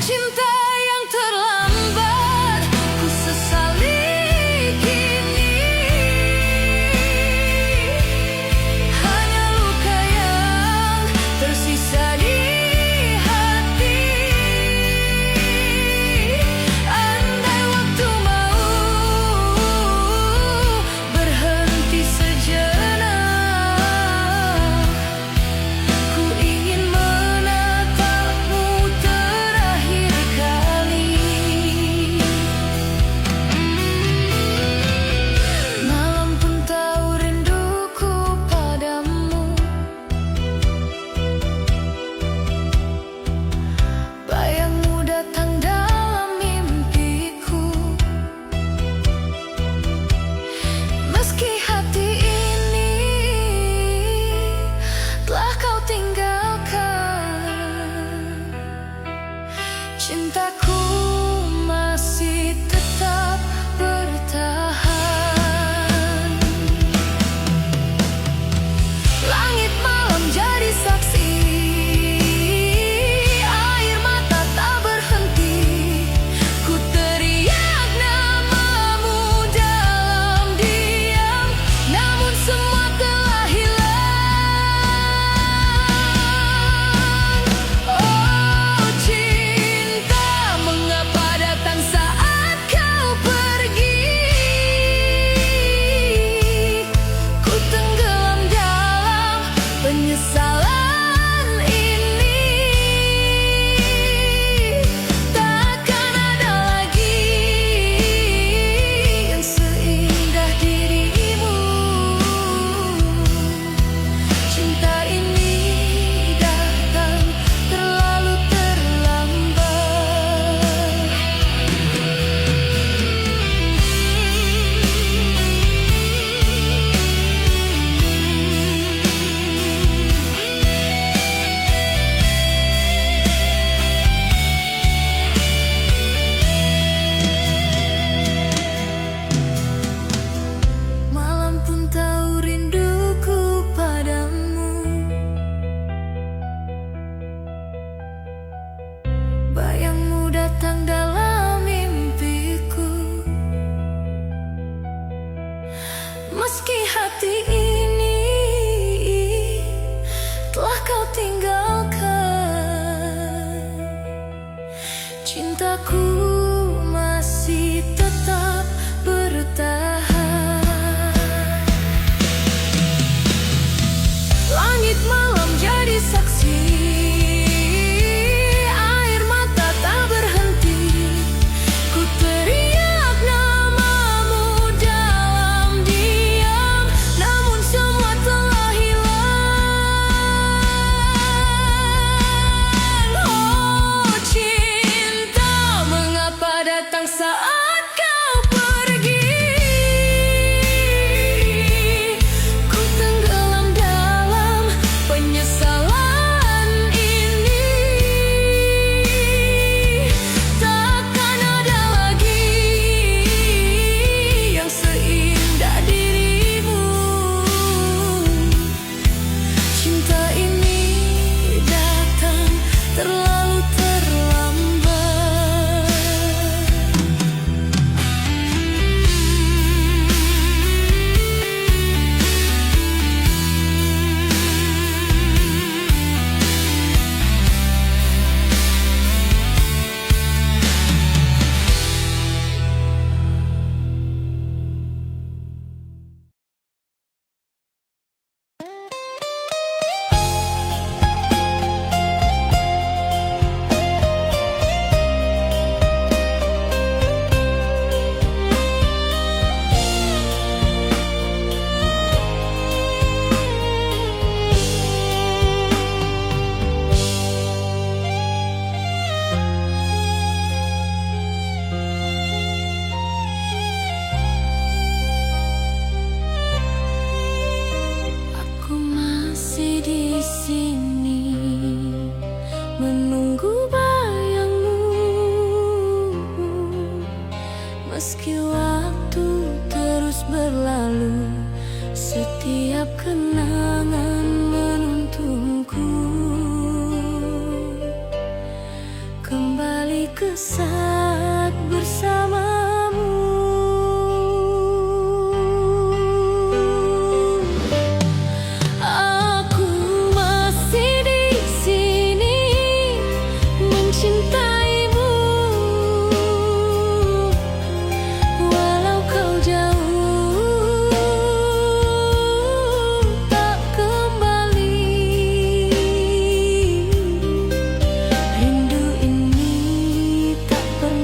Cinta yang terlambat ku sesali kini. saat kau pergi. Ku tenggelam dalam penyesalan ini. Takkan ada lagi yang seindah dirimu. Cinta ini datang terlalu terlambat. Aku masih di sini menunggu bayangmu. Meski waktu terus berlalu, setiap kenangan menuntunku kembali ke saat bersamamu. Aku masih di sini mencintaimu, walau kau jauh tak kembali. Rindu ini tak pernah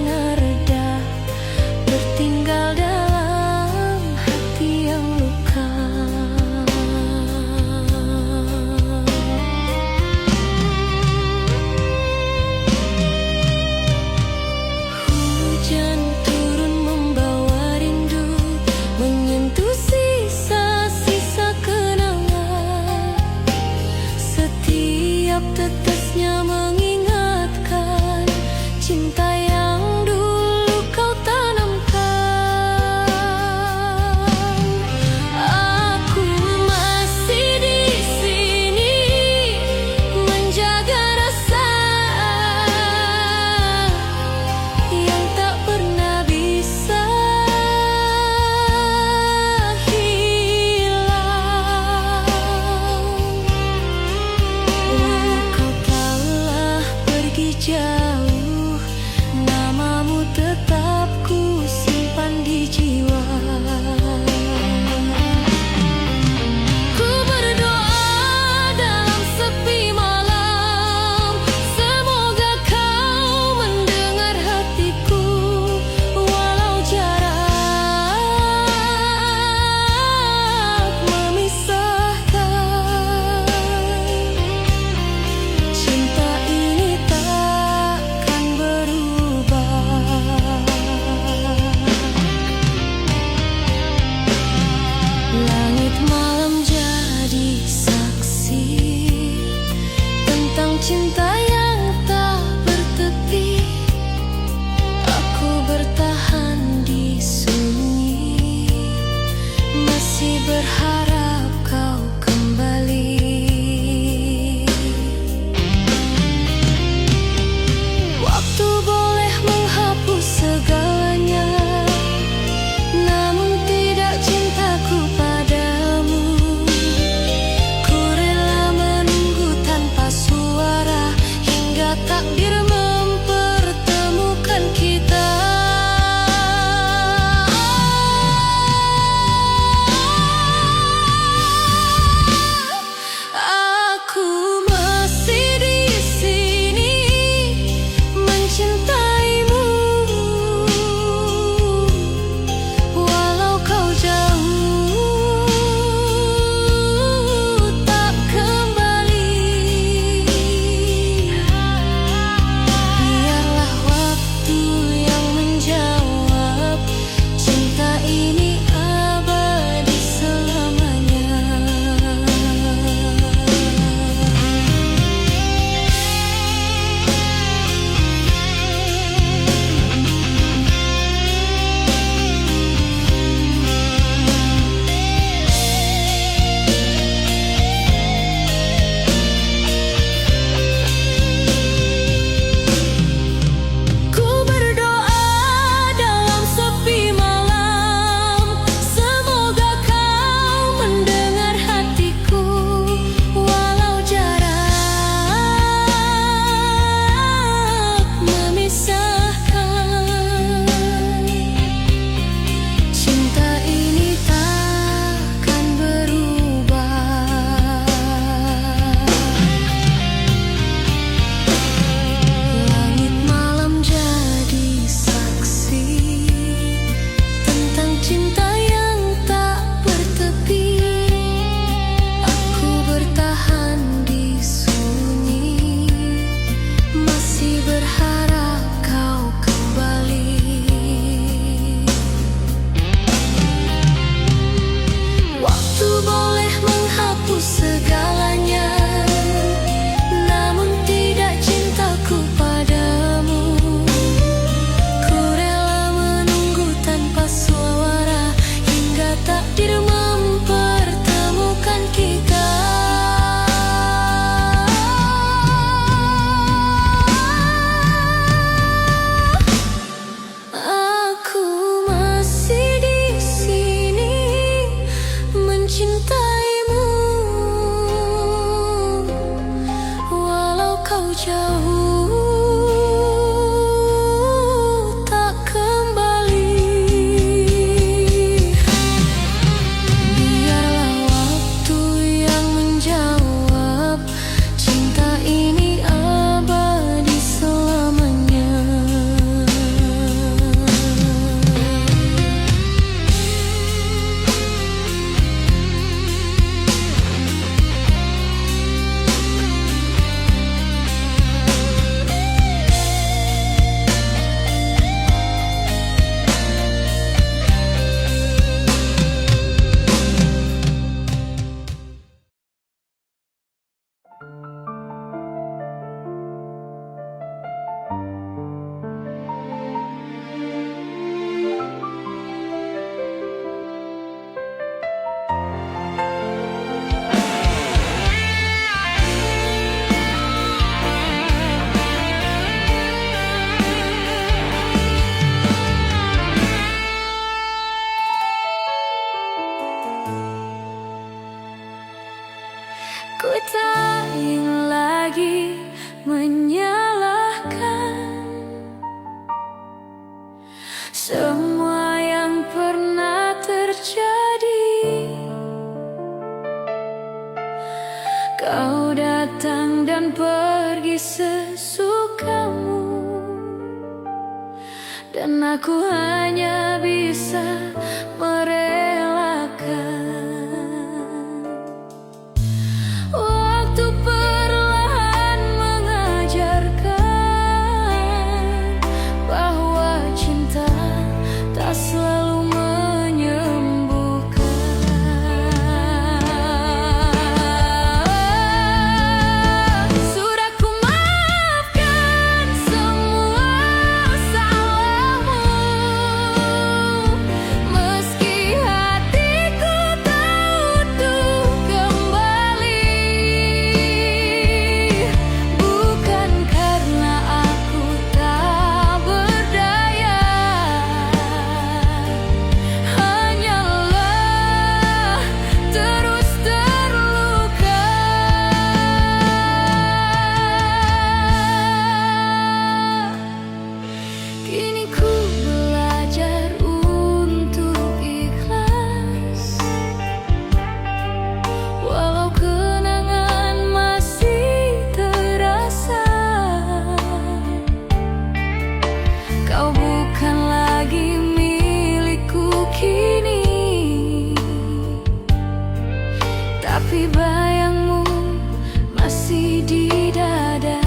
Aku hanya bisa merelakan. Waktu perlahan mengajarkan bahwa cinta tak selalu menyembuhkan. Sudah ku maafkan semua salahmu, meski hatiku tak utuh kembali. Bukan karena aku tak berdaya, hanyalah terus terluka. Kini ku belajar untuk ikhlas, walau kenangan masih terasa. Kau bukan lagi milikku kini, tapi bayangmu masih di dada.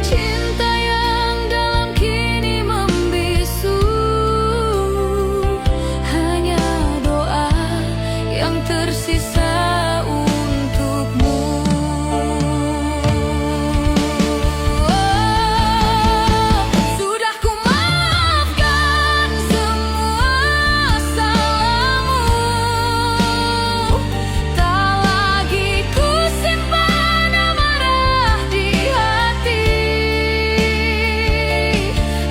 Cinta yang dalam kini membisu, hanya doa yang tersisa untukmu. Sudah ku maafkan semua salahmu, tak lagi ku simpan amarah di hati.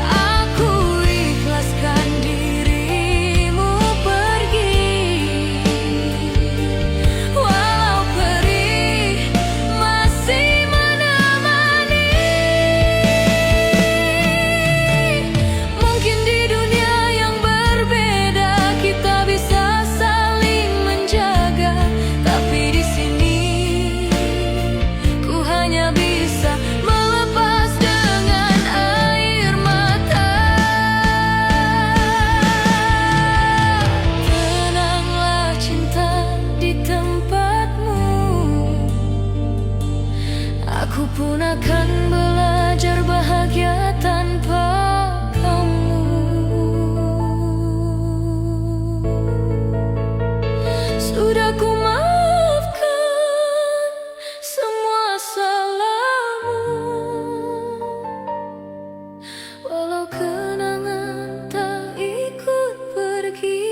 Aku ikhlaskan dirimu pergi, walau perih masih menemani. Mungkin di dunia yang berbeda kita bisa saling menjaga, tapi di sini ku hanya bisa melepas dengan air mata. Tenanglah cinta di tempatmu, aku pun akan belajar bahagia tanpa kamu. Sudah ku maafkan semua salahmu, walau kenangan tak ikut pergi.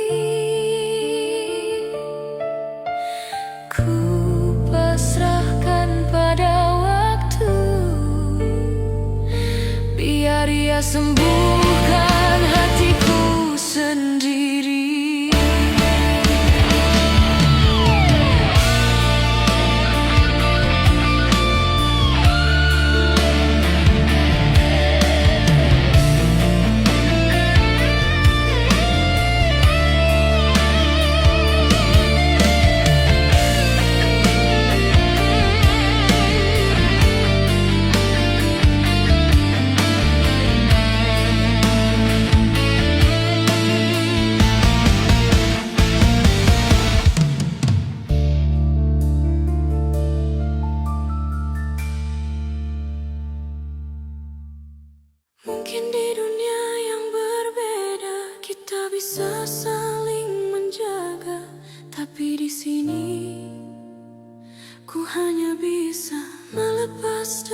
Ku pasrahkan pada waktu, biar ia sembuhkan hatiku sendiri. Mungkin di dunia yang berbeda kita bisa saling menjaga, tapi di sini ku hanya bisa melepas.